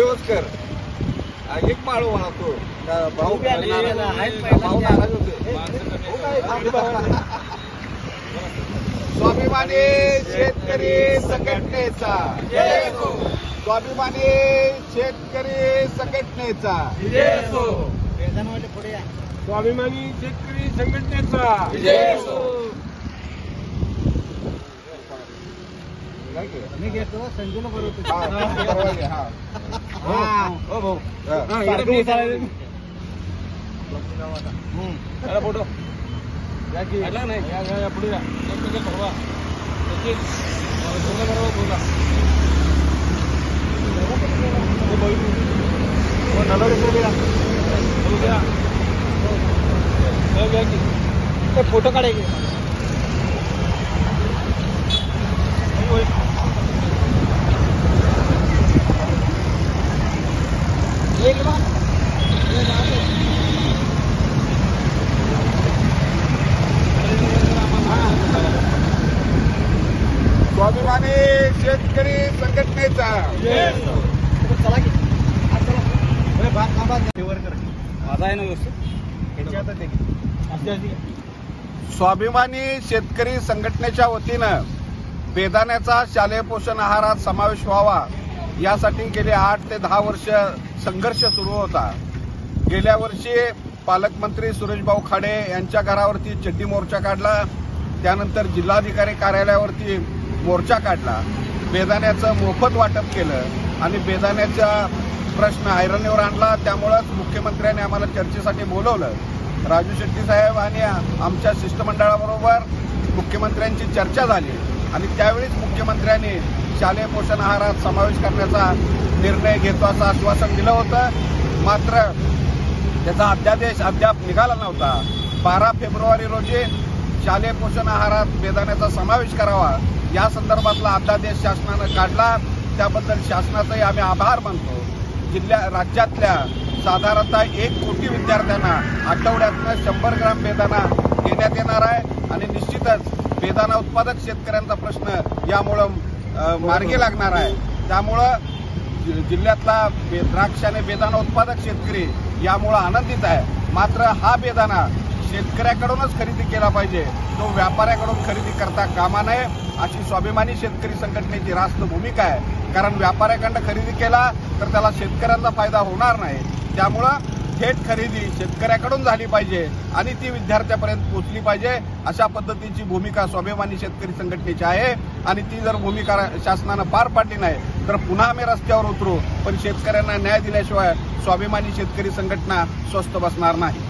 पुढेवस्कर एक माळो वाहतो भाऊ नाराज होते. स्वाभिमानी शेतकरी संघटनेचा स्वाभिमानी शेतकरी संघटनेचा स्वाभिमानी शेतकरी संघटनेचा मी घेतो संजूला बरोबर. फोटो नाही पुढे बरोबर फोटो काढायचे. स्वाभिमानी शेतकरी संघटनेचा स्वाभिमानी शेतकरी संघटनेच्या वतीनं बेदाण्याचा शालेय पोषण आहारात समावेश व्हावा यासाठी गेले 8 ते 10 वर्ष संघर्ष सुरू होता. गेल्या वर्षी पालकमंत्री सुरेशभाऊ खाडे यांच्या घरावरती चड्डी मोर्चा काढला. त्यानंतर जिल्हाधिकारी कार्यालयावरती मोर्चा काढला. बेदाण्याचं मोफत वाटप केलं आणि बेदाण्याचा प्रश्न ऐरणीवर आणला. त्यामुळेच मुख्यमंत्र्यांनी आम्हाला चर्चेसाठी बोलवलं. राजू शेट्टी साहेब आणि आमच्या शिष्टमंडळाबरोबर मुख्यमंत्र्यांची चर्चा झाली आणि त्यावेळीच मुख्यमंत्र्यांनी शालेय पोषण आहारात समावेश करण्याचा निर्णय घेतो असं आश्वासन दिलं होतं. मात्र त्याचा अध्यादेश अद्याप निघाला नव्हता. 12 फेब्रुवारी रोजी शालेय पोषण आहारात बेदाण्याचा समावेश करावा या संदर्भातला अध्यादेश शासनानं काढला. त्याबद्दल शासनाचाही आम्ही आभार मानतो. राज्यातल्या साधारणतः 1 कोटी विद्यार्थ्यांना आठवड्यातनं 100 ग्राम बेदाणा देण्यात येणार आहे आणि निश्चितच बेदाणा उत्पादक शेतकऱ्यांचा प्रश्न यामुळं मार्गी लागणार आहे. त्यामुळं जिल्ह्यातला द्राक्ष आणि बेदाणा उत्पादक शेतकरी यामुळं आनंदित आहे. मात्र हा बेदाणा शेतकऱ्याकडूनच खरेदी केला पाहिजे, तो व्यापाऱ्याकडून खरेदी करता कामा नये अशी स्वाभिमानी शेतकरी संघटनेची रास्त भूमिका आहे. कारण व्यापाऱ्याकडनं खरेदी केला तर त्याला शेतकऱ्यांचा फायदा होणार नाही. त्यामुळं थेट खरेदी शेतकऱ्याकडून झाली पाहिजे आणि ती विद्यार्थ्यापर्यंत पोहोचली पाहिजे अशा पद्धतीची भूमिका स्वाभिमानी शेतकरी संघटनेची आहे. आणि ती जर भूमिका शासनानं पार पाडली नाही तर पुन्हा आम्ही रस्त्यावर उतरू. पण शेतकऱ्यांना न्याय दिल्याशिवाय स्वाभिमानी शेतकरी संघटना स्वस्थ बसणार नाही.